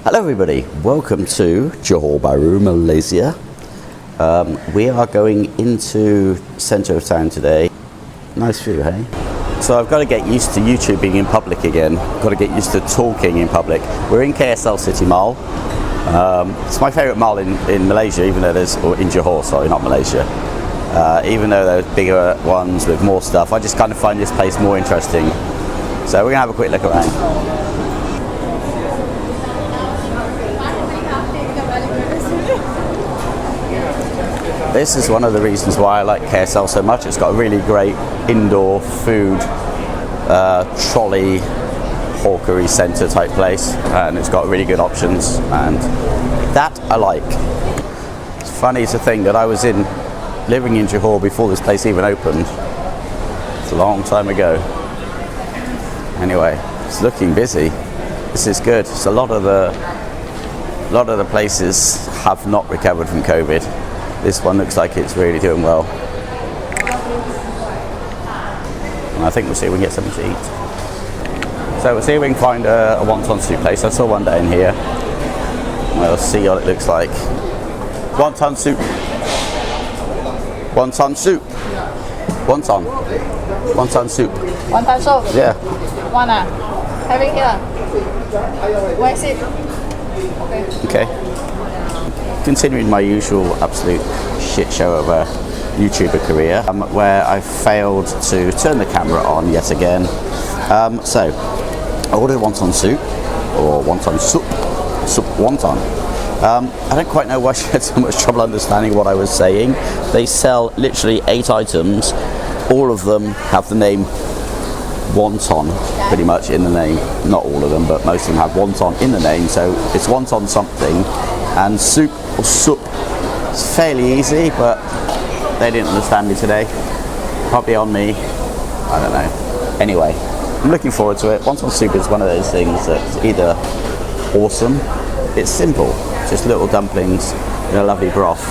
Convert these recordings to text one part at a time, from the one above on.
Hello everybody, welcome to Johor Bahru, Malaysia. We are going into centre of town today. Nice view, hey? So I've got to get used to YouTubing in public again. Got to get used to talking in public. We're in KSL City Mall. It's my favourite mall in Malaysia, even though or in Johor, sorry, not Malaysia. Even though there's bigger ones with more stuff, I just kind of find this place more interesting. So we're going to have a quick look around. This is one of the reasons why I like KSL so much. It's got a really great indoor food trolley hawkery centre type place, and it's got really good options, and that I like. It's funny to think that I was living in Johor before this place even opened. It's a long time ago. Anyway, it's looking busy. This is good. So a lot of the places have not recovered from COVID. This one looks like it's really doing well. And I think we'll see if we can get something to eat. So we'll see if we can find a Wonton Sup place. I saw one down here. We'll see what it looks like. Wonton Sup. Wonton Sup. Wonton. Wonton Sup. Wonton Sup? Yeah. One having here. Where is it? Okay. Continuing my usual absolute shit show of a YouTuber career, where I failed to turn the camera on yet again. So, I ordered Wonton Sup, or Wonton Sup, Sup Wonton. I don't quite know why she had so much trouble understanding what I was saying. They sell literally 8 items. All of them have the name Wonton pretty much in the name. Not all of them, but most of them have Wonton in the name. So it's Wonton something. And soup or sup, it's fairly easy, but they didn't understand me today. Probably on me, I don't know. Anyway, I'm looking forward to it. Wonton Sup is one of those things that's either awesome, it's simple, just little dumplings in a lovely broth.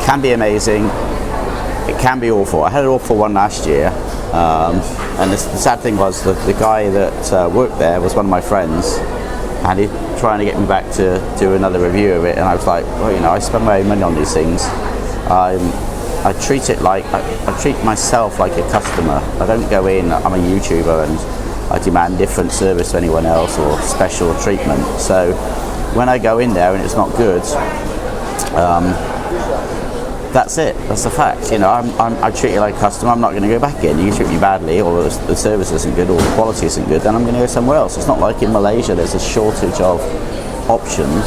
Can be amazing, it can be awful. I had an awful one last year, and the sad thing was that the guy that worked there was one of my friends, and he's trying to get me back to do another review of it, and I was like, well, you know, I spend my own money on these things. I treat it like I treat myself like a customer. I don't go in, I'm a YouTuber and I demand different service to anyone else or special treatment. So when I go in there and it's not good, that's it. That's the fact. You know, I treat you like a customer. I'm not going to go back in. You treat me badly, or the service isn't good, or the quality isn't good, then I'm going to go somewhere else. It's not like in Malaysia there's a shortage of options,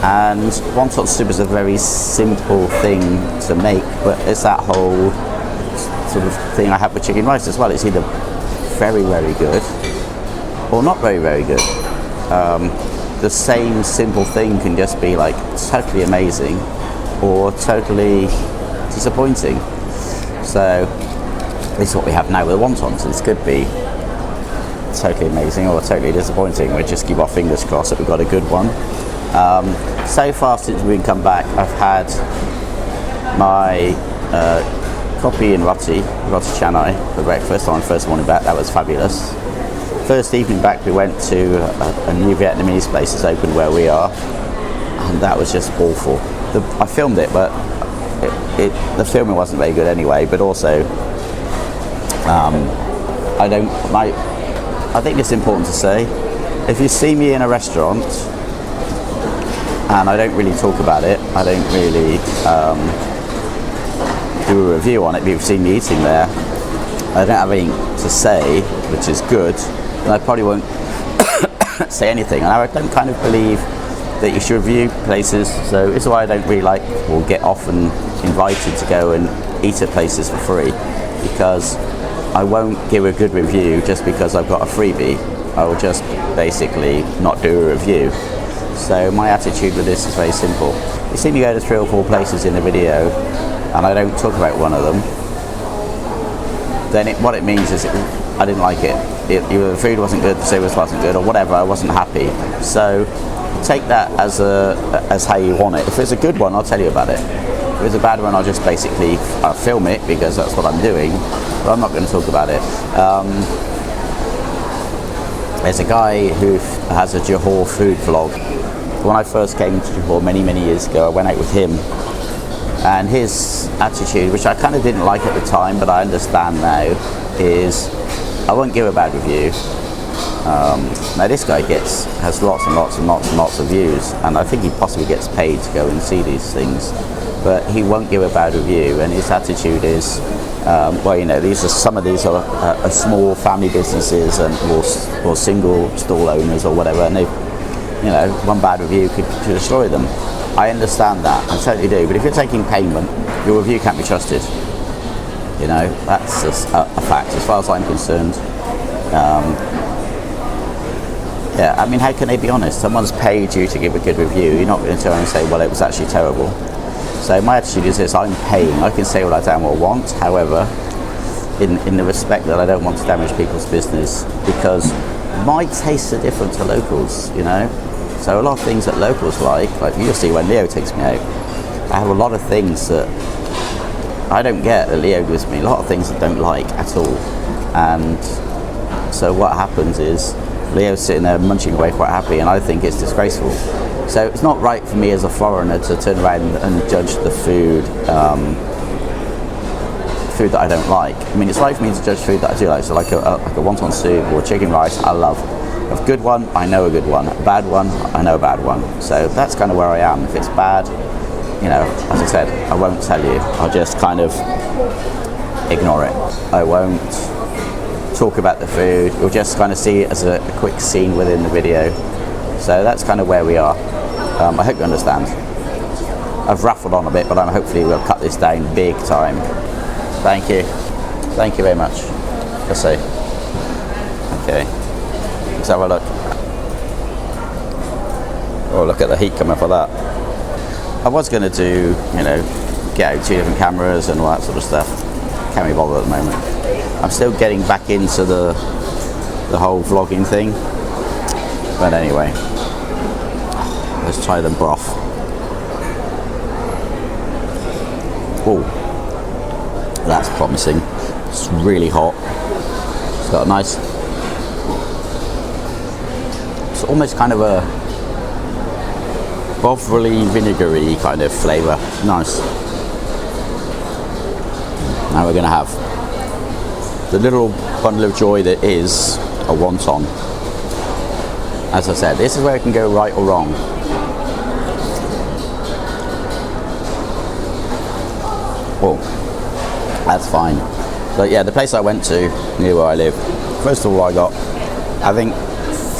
and Wonton Sup is a very simple thing to make, but it's that whole sort of thing I have with chicken rice as well. It's either very, very good or not very, very good. The same simple thing can just be like totally amazing or totally disappointing. So this is what we have now with wontons. This could be totally amazing or totally disappointing. We'll just keep our fingers crossed that we've got a good one. So far since we've come back, I've had my coffee and roti canai for breakfast on first morning back. That was fabulous. First evening back, we went to a new Vietnamese place that's open where we are, and that was just awful. I filmed it, but the filming wasn't very good anyway. But also, I think it's important to say, if you see me in a restaurant and I don't really talk about it, I don't really do a review on it, but you've seen me eating there, I don't have anything to say, which is good, and I probably won't say anything. And I don't kind of believe that you should review places, so it's why I don't really like or get often invited to go and eat at places for free, because I won't give a good review just because I've got a freebie. I will just basically not do a review. So my attitude with this is very simple. You see me go to 3 or 4 places in the video and I don't talk about one of them, then what it means is I didn't like it. Either the food wasn't good, the service wasn't good, or whatever, I wasn't happy. So take that as how you want it. If it's a good one, I'll tell you about it. If it's a bad one, I'll just basically film it because that's what I'm doing, but I'm not going to talk about it. There's a guy who has a Johor food vlog, when I first came to Johor many years ago, I went out with him, and his attitude, which I kind of didn't like at the time, but I understand now, is I won't give a bad review. Now this guy has lots of views, and I think he possibly gets paid to go and see these things, but he won't give a bad review. And his attitude is, well, you know, some of these are small family businesses and or single stall owners or whatever, and they, you know, one bad review could destroy them. I understand that, I totally do, but if you're taking payment, your review can't be trusted. You know, that's just a fact as far as I'm concerned. Yeah, I mean, how can they be honest? Someone's paid you to give a good review. You're not going to turn and say, well, it was actually terrible. So my attitude is this: I'm paying. I can say what I damn well want. However, in the respect that I don't want to damage people's business, because my tastes are different to locals, you know. So a lot of things that locals like you'll see when Leo takes me out, I have a lot of things that I don't get that Leo gives me. A lot of things I don't like at all. And so what happens is Leo's sitting there munching away quite happy, and I think it's disgraceful. So it's not right for me as a foreigner to turn around and judge the food that I don't like. I mean, it's right for me to judge food that I do like. So like a wonton soup or chicken rice, I love. A good one, I know a good one. A bad one, I know a bad one. So that's kind of where I am. If it's bad, you know, as I said, I won't tell you. I'll just kind of ignore it. I won't talk about the food. You'll just kind of see it as a quick scene within the video. So that's kind of where we are. I hope you understand. I've raffled on a bit, but hopefully we'll cut this down big time. Thank you. Thank you very much. Let's see. Okay. Let's have a look. Oh, look at the heat coming off of that. I was going to do, you know, get out 2 different cameras and all that sort of stuff. Can't be bothered at the moment. I'm still getting back into the whole vlogging thing. But anyway, let's try the broth. Oh, that's promising. It's really hot. It's got a nice, it's almost kind of a bovrily vinegary kind of flavour. Nice. Now we're going to have the little bundle of joy that is a wonton. As I said, this is where it can go right or wrong. Oh, that's fine. But yeah, the place I went to near where I live, first of all, I got, I think,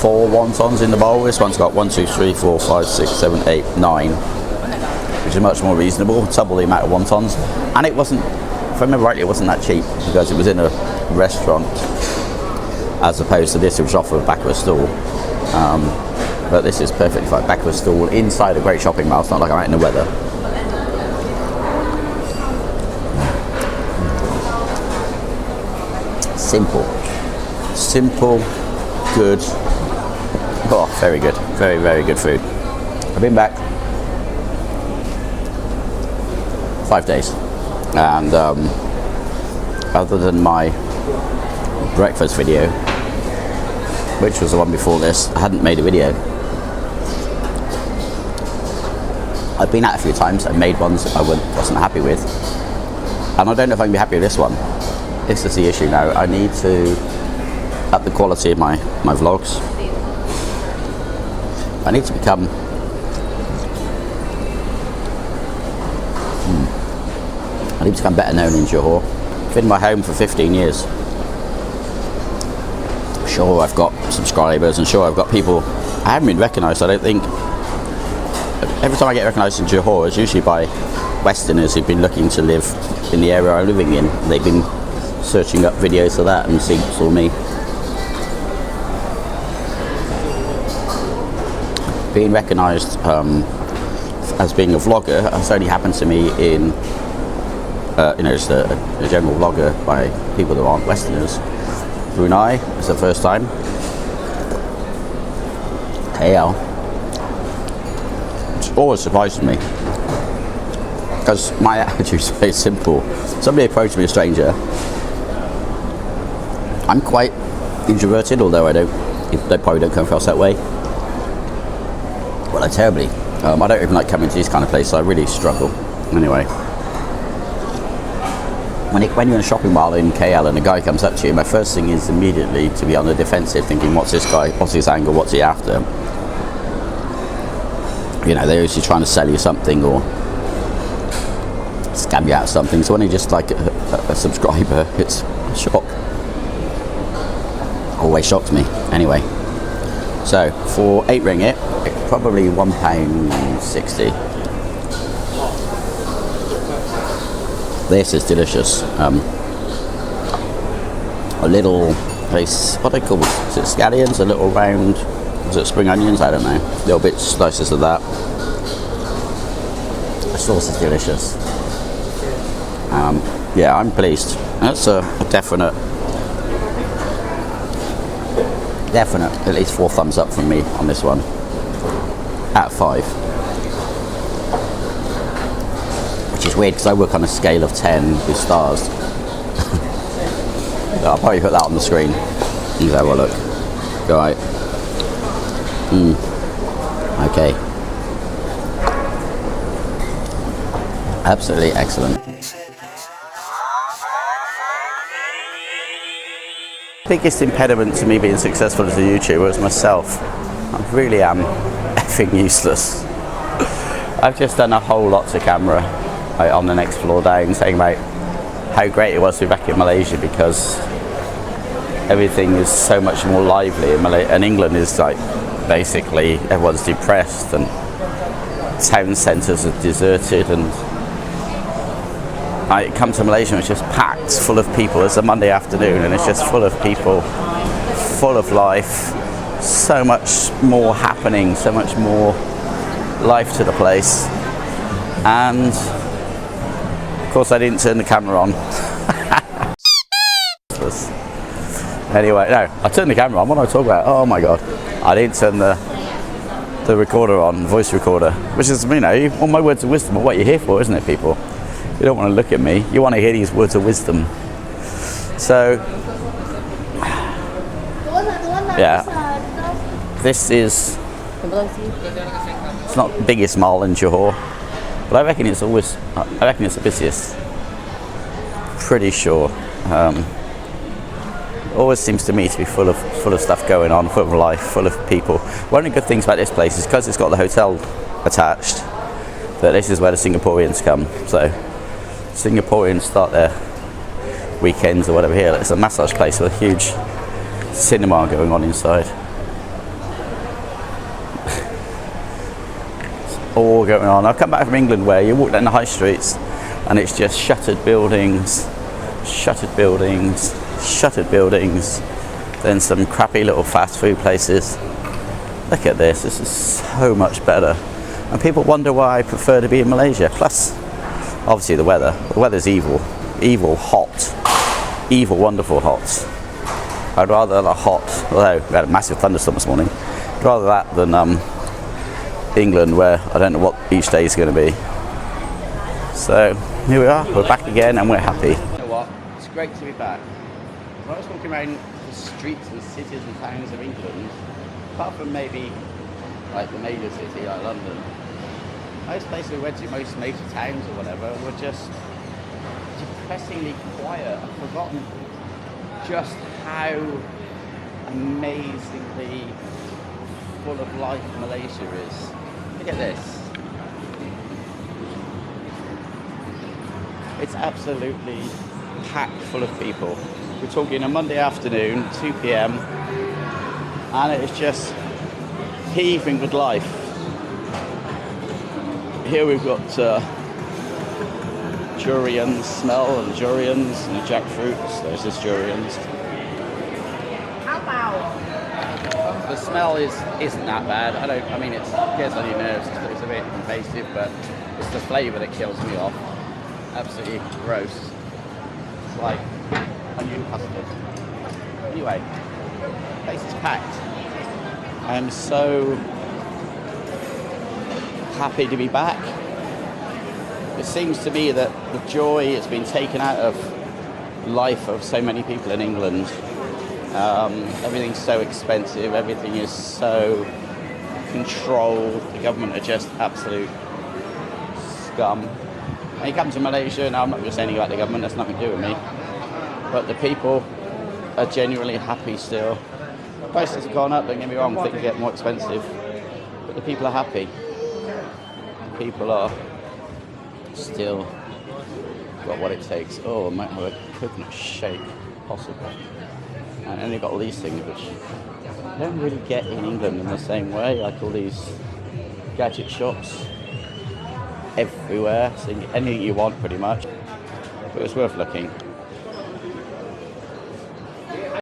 4 wontons in the bowl. This one's got 1, 2, 3, 4, 5, 6, 7, 8, 9, which is much more reasonable, double the amount of wontons. And it wasn't, if I remember rightly, it wasn't that cheap because it was in a restaurant, as opposed to this, which was off the back of a stall. But this is perfectly fine. Back of a stall inside a great shopping mall. It's not like I'm out in the weather. Simple, good. Oh, very good. Very good food. I've been back 5 days, and other than my breakfast video, which was the one before this, I hadn't made a video. I've been out a few times. I've made ones I wasn't happy with, and I don't know if I can be happy with this one. This is the issue now. I need to up the quality of my vlogs. I need to become better known in Johor. I've been in my home for 15 years. Sure, I've got subscribers, and sure, I've got people. I haven't been recognised, I don't think. Every time I get recognised in Johor, it's usually by Westerners who've been looking to live in the area I'm living in. They've been searching up videos of that and saw me. Being recognised as being a vlogger has only happened to me in, just a general vlogger by people that aren't Westerners. Brunei is the first time. KL. It's always surprises me because my attitude is very simple. Somebody approached me, a stranger. I'm quite introverted, although they probably don't come across that way. Well, terribly. I don't even like coming to these kind of places. I really struggle. Anyway, when you're in a shopping mall in KL and a guy comes up to you, my first thing is immediately to be on the defensive, thinking, what's this guy, what's his angle, what's he after? You know, they're usually trying to sell you something or scam you out of something. So when you're just like a subscriber, it's a shock. Always shocks me. Anyway, so for 8 ringgit, it's probably £1.60. This is delicious. A little place, what do they call it? Is it scallions? A little round, is it spring onions? I don't know. Little bit slices of that. The sauce is delicious. Yeah, I'm pleased. That's a definite, at least 4 thumbs up from me on this one. Out of 5. Which is weird because I work on a scale of 10 with stars. I'll probably put that on the screen. Let's have a look. Right. Okay. Absolutely excellent. Biggest impediment to me being successful as a YouTuber is myself. I really am effing useless. I've just done a whole lot to camera on the next floor down, saying about how great it was to be back in Malaysia because everything is so much more lively in Malaysia, and England is like basically everyone's depressed and town centres are deserted, and I come to Malaysia and it's just packed full of people. It's a Monday afternoon and it's just full of people, full of life, so much more happening, so much more life to the place. And of course I didn't turn the camera on. Anyway, no, I turned the camera on. What am I talking about? Oh my god, I didn't turn the recorder on, voice recorder, which is, you know, all my words of wisdom are what you're here for, isn't it, people? You don't want to look at me, you want to hear these words of wisdom. So yeah, this is, it's not the biggest mall in Johor, but I reckon it's the busiest. Pretty sure. Always seems to me to be full of stuff going on, full of life, full of people. One of the good things about this place is because it's got the hotel attached, that this is where the Singaporeans come. So Singaporeans start their weekends or whatever here. It's a massage place with a huge cinema going on inside. It's all going on. I've come back from England where you walk down the high streets and it's just shuttered buildings, then some crappy little fast food places. Look at this is so much better. And people wonder why I prefer to be in Malaysia. Plus, obviously the weather. The weather's evil, hot, wonderful hot. I'd rather the hot, although we had a massive thunderstorm this morning, I'd rather that than England, where I don't know what each day is going to be. So here we are, we're back again and we're happy. You know what, it's great to be back. When I was walking around the streets and cities and towns of England, apart from maybe like the major city like London, most places we went to, most major towns or whatever, were just depressingly quiet. I've forgotten just how amazingly full of life Malaysia is. Look at this. It's absolutely packed full of people. We're talking a Monday afternoon, 2 p.m, and it's just heaving with life. Here we've got durians, smell and durians and jackfruits. There's this durians. The smell isn't that bad. I mean it gets on your nerves, it's a bit invasive, but it's the flavour that kills me off. Absolutely gross. It's like onion custard. Anyway, the place is packed. I am so happy to be back. It seems to me that the joy has been taken out of life of so many people in England. Everything's so expensive, everything is so control. The government are just absolute scum. And you come to Malaysia, now I'm not just saying about the government, that's nothing to do with me. But the people are genuinely happy still. Prices have gone up, don't get me wrong, things get more expensive. But the people are happy. The people are still got what it takes. Oh, I might have a coconut shake, possible. And then they've got all these things which you don't really get in England in the same way, like all these gadget shops everywhere, so you can get anything you want pretty much. But it's worth looking.